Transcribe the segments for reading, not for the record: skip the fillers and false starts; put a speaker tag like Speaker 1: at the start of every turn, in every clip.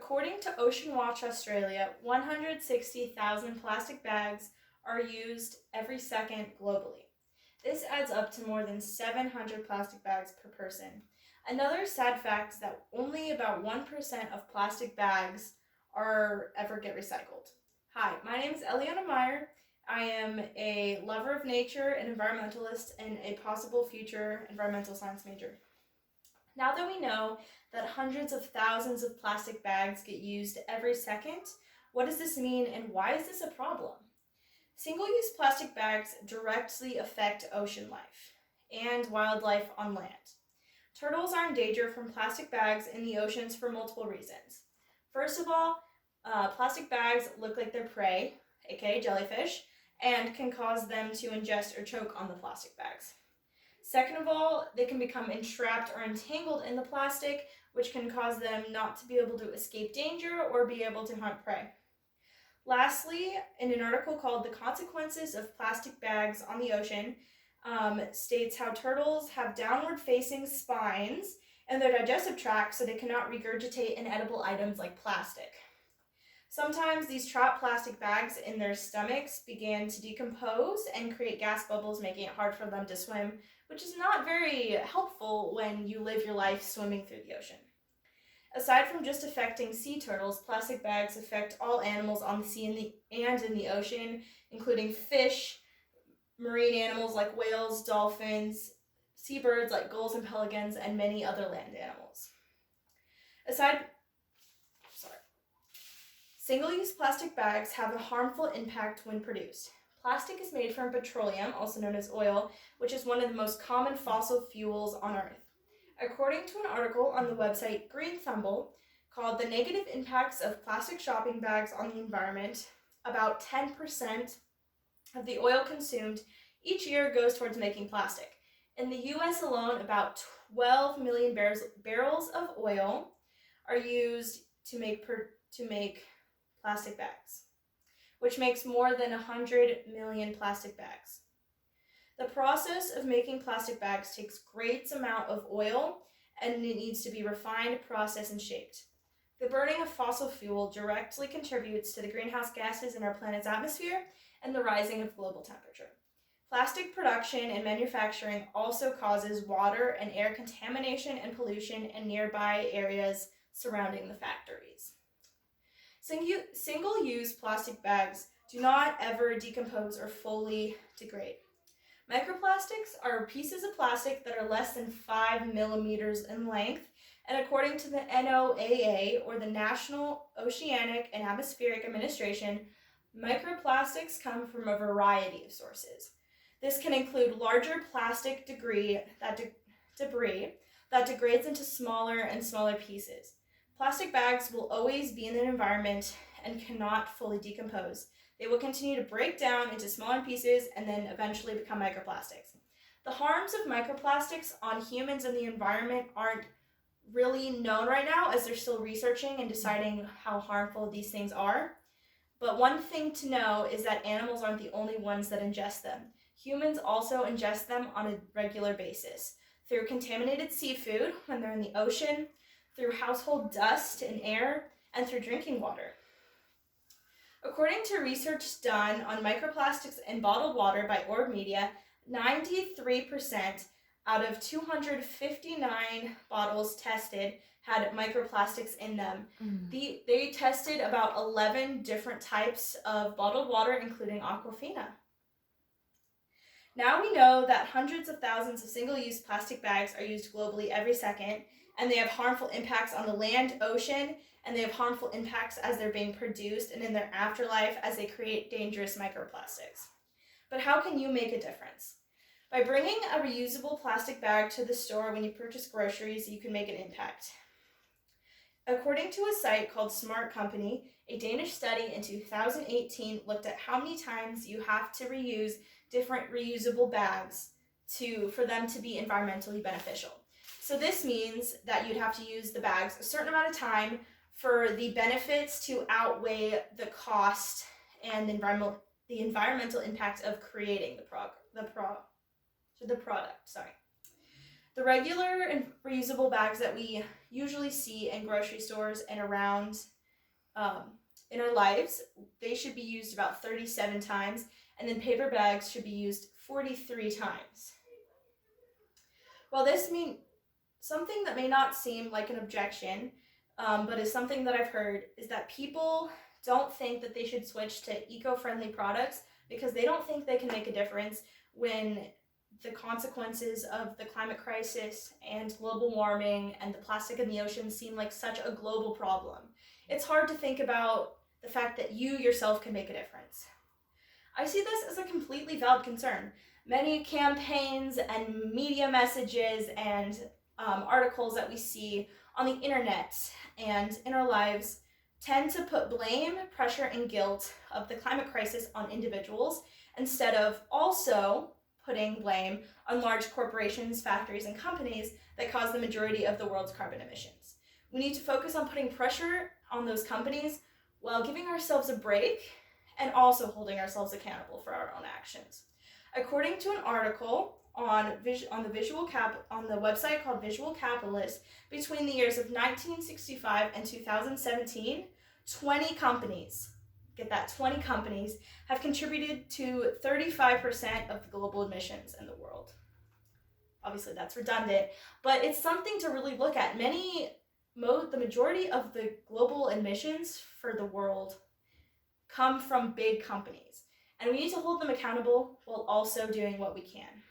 Speaker 1: according to Ocean Watch Australia, 160,000 plastic bags are used every second globally. This adds up to more than 700 plastic bags per person. Another sad fact is that only about 1% of plastic bags ever get recycled. Hi, my name is Eliana Meyer. I am a lover of nature, an environmentalist, and a possible future environmental science major. Now that we know that hundreds of thousands of plastic bags get used every second, what does this mean and why is this a problem? Single-use plastic bags directly affect ocean life and wildlife on land. Turtles are in danger from plastic bags in the oceans for multiple reasons. First of all, plastic bags look like their prey, aka jellyfish, and can cause them to ingest or choke on the plastic bags. Second of all, they can become entrapped or entangled in the plastic, which can cause them not to be able to escape danger or be able to hunt prey. Lastly, in an article called "The Consequences of Plastic Bags on the Ocean," states how turtles have downward-facing spines in their digestive tract so they cannot regurgitate inedible items like plastic. Sometimes these trapped plastic bags in their stomachs begin to decompose and create gas bubbles, making it hard for them to swim, which is not very helpful when you live your life swimming through the ocean. Aside from just affecting sea turtles, plastic bags affect all animals on the sea and in the ocean, including fish, marine animals like whales, dolphins, seabirds like gulls and pelicans, and many other land animals. Single-use plastic bags have a harmful impact when produced. Plastic is made from petroleum, also known as oil, which is one of the most common fossil fuels on Earth. According to an article on the website Green Thumble called "The Negative Impacts of Plastic Shopping Bags on the Environment," about 10% of the oil consumed each year goes towards making plastic. In the US alone, about 12 million barrels of oil are used to make plastic bags, which makes more than 100 million plastic bags. The process of making plastic bags takes great amount of oil, and it needs to be refined, processed, and shaped. The burning of fossil fuel directly contributes to the greenhouse gases in our planet's atmosphere and the rising of global temperature. Plastic production and manufacturing also causes water and air contamination and pollution in nearby areas surrounding the factories. Single-use plastic bags do not ever decompose or fully degrade. Microplastics are pieces of plastic that are less than 5 millimeters in length, and according to the NOAA, or the National Oceanic and Atmospheric Administration, microplastics come from a variety of sources. This can include larger plastic debris that degrades into smaller and smaller pieces. Plastic bags will always be in the environment and cannot fully decompose. They will continue to break down into smaller pieces and then eventually become microplastics. The harms of microplastics on humans and the environment aren't really known right now, as they're still researching and deciding how harmful these things are. But one thing to know is that animals aren't the only ones that ingest them. Humans also ingest them on a regular basis through contaminated seafood when they're in the ocean, through household dust and air, and through drinking water. According to research done on microplastics in bottled water by Orb Media, 93% out of 259 bottles tested had microplastics in them. They tested about 11 different types of bottled water, including Aquafina. Now we know that hundreds of thousands of single-use plastic bags are used globally every second, and they have harmful impacts on the land, ocean, and they have harmful impacts as they're being produced and in their afterlife as they create dangerous microplastics. But how can you make a difference? By bringing a reusable plastic bag to the store when you purchase groceries, you can make an impact. According to a site called Smart Company, a Danish study in 2018 looked at how many times you have to reuse different reusable bags for them to be environmentally beneficial. So this means that you'd have to use the bags a certain amount of time for the benefits to outweigh the cost and the environmental impact of creating the product. The regular and reusable bags that we usually see in grocery stores and around in our lives, they should be used about 37 times, and then paper bags should be used 43 times. While this means something that may not seem like an objection, but is something that I've heard, is that people don't think that they should switch to eco-friendly products because they don't think they can make a difference when the consequences of the climate crisis and global warming and the plastic in the ocean seem like such a global problem. It's hard to think about the fact that you yourself can make a difference. I see this as a completely valid concern. Many campaigns and media messages and articles that we see on the internet and in our lives tend to put blame, pressure, and guilt of the climate crisis on individuals instead of also putting blame on large corporations, factories, and companies that cause the majority of the world's carbon emissions. We need to focus on putting pressure on those companies while giving ourselves a break and also holding ourselves accountable for our own actions. According to an article on the website called Visual Capitalist, between the years of 1965 and 2017, 20 companies, get that, 20 companies have contributed to 35% of the global emissions in the world. Obviously that's redundant, but it's something to really look at. The majority of the global emissions for the world come from big companies, and we need to hold them accountable while also doing what we can.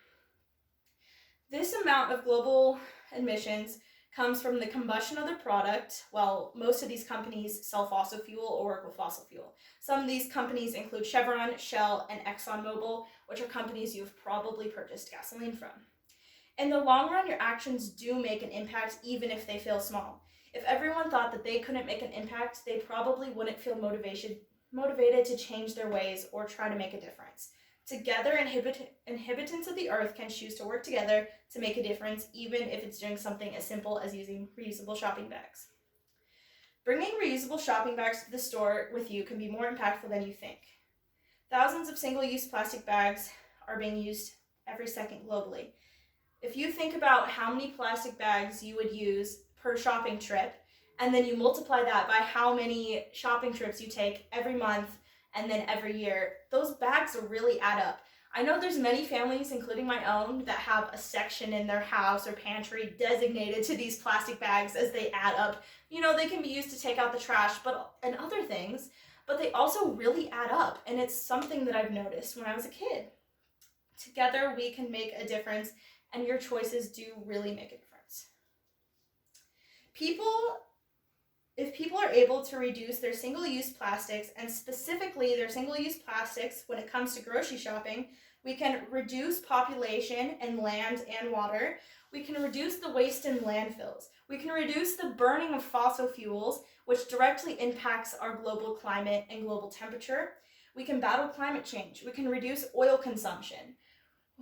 Speaker 1: This amount of global emissions comes from the combustion of their product. Well, most of these companies sell fossil fuel or work with fossil fuel. Some of these companies include Chevron, Shell, and ExxonMobil, which are companies you've probably purchased gasoline from. In the long run, your actions do make an impact even if they feel small. If everyone thought that they couldn't make an impact, they probably wouldn't feel motivated to change their ways or try to make a difference. Together, inhabitants of the earth can choose to work together to make a difference, even if it's doing something as simple as using reusable shopping bags. Bringing reusable shopping bags to the store with you can be more impactful than you think. Thousands of single-use plastic bags are being used every second globally. If you think about how many plastic bags you would use per shopping trip, and then you multiply that by how many shopping trips you take every month and then every year, those bags really add up. I know there's many families, including my own, that have a section in their house or pantry designated to these plastic bags as they add up. They can be used to take out the trash and other things, but they also really add up, and it's something that I've noticed when I was a kid. Together, we can make a difference, and your choices do really make a difference. If people are able to reduce their single-use plastics, and specifically their single-use plastics when it comes to grocery shopping, we can reduce population in land and water. We can reduce the waste in landfills. We can reduce the burning of fossil fuels, which directly impacts our global climate and global temperature. We can battle climate change. We can reduce oil consumption.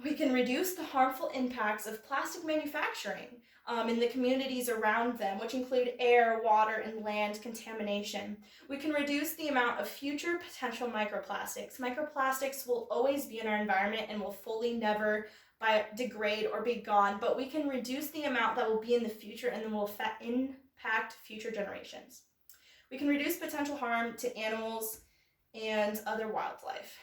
Speaker 1: We can reduce the harmful impacts of plastic manufacturing in the communities around them, which include air, water, and land contamination. We can reduce the amount of future potential microplastics. Microplastics will always be in our environment and will fully never degrade or be gone, but we can reduce the amount that will be in the future and then will impact future generations. We can reduce potential harm to animals and other wildlife.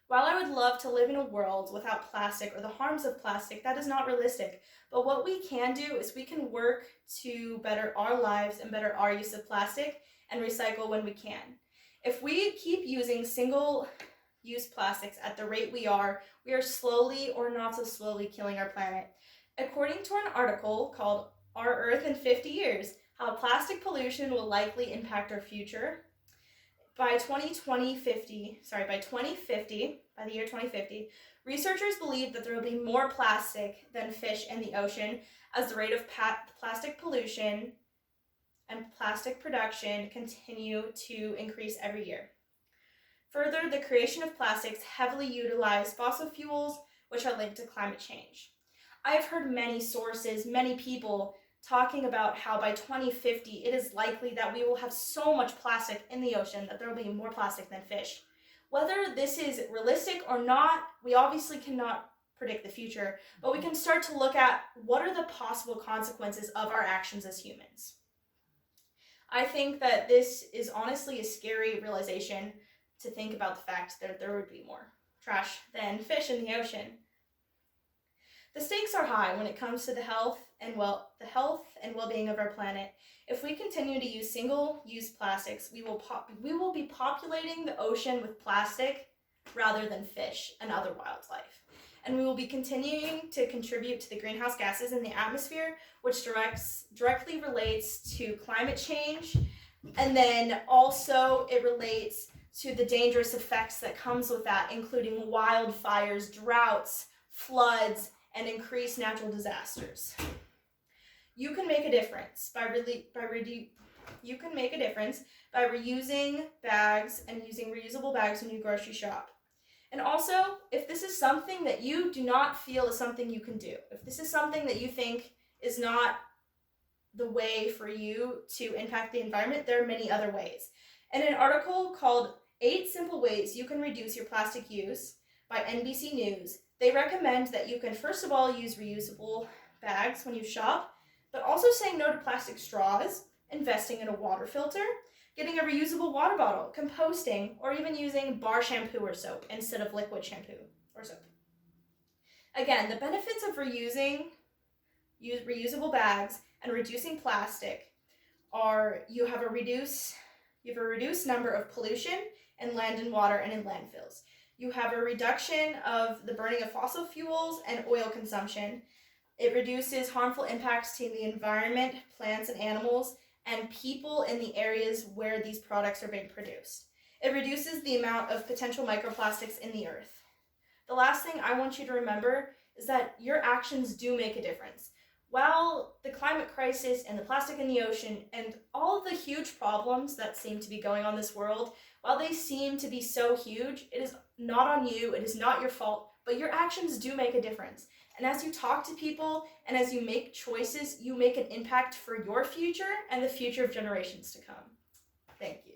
Speaker 1: While I would love to live in a world without plastic or the harms of plastic, that is not realistic. But what we can do is we can work to better our lives and better our use of plastic and recycle when we can. If we keep using single-use plastics at the rate we are slowly or not so slowly killing our planet. According to an article called Our Earth in 50 Years, How Plastic Pollution Will Likely Impact Our Future, by the year 2050, researchers believe that there will be more plastic than fish in the ocean as the rate of plastic pollution and plastic production continue to increase every year. Further, the creation of plastics heavily utilize fossil fuels, which are linked to climate change. I have heard many sources, many people talking about how by 2050, it is likely that we will have so much plastic in the ocean that there will be more plastic than fish. Whether this is realistic or not, we obviously cannot predict the future, but we can start to look at what are the possible consequences of our actions as humans. I think that this is honestly a scary realization to think about the fact that there would be more trash than fish in the ocean. The stakes are high when it comes to the health and well-being of our planet. If we continue to use single-use plastics, we will be populating the ocean with plastic rather than fish and other wildlife. And we will be continuing to contribute to the greenhouse gases in the atmosphere, which directly relates to climate change. And then also it relates to the dangerous effects that comes with that, including wildfires, droughts, floods, and increased natural disasters. You can make a difference by reusing bags and using reusable bags when you grocery shop. And also, if this is something that you do not feel is something you can do, if this is something that you think is not the way for you to impact the environment, there are many other ways. In an article called 8 Simple Ways You Can Reduce Your Plastic Use by NBC News, they recommend that you can first of all use reusable bags when you shop, but also saying no to plastic straws, investing in a water filter, getting a reusable water bottle, composting, or even using bar shampoo or soap instead of liquid shampoo or soap. Again, the benefits of reusable bags and reducing plastic are you have a reduced number of pollution in land and water and in landfills. You have a reduction of the burning of fossil fuels and oil consumption. It reduces harmful impacts to the environment, plants and animals, and people in the areas where these products are being produced. It reduces the amount of potential microplastics in the earth. The last thing I want you to remember is that your actions do make a difference. While the climate crisis and the plastic in the ocean and all of the huge problems that seem to be going on in this world, while they seem to be so huge, it is not on you, it is not your fault, but your actions do make a difference. And as you talk to people and as you make choices, you make an impact for your future and the future of generations to come. Thank you.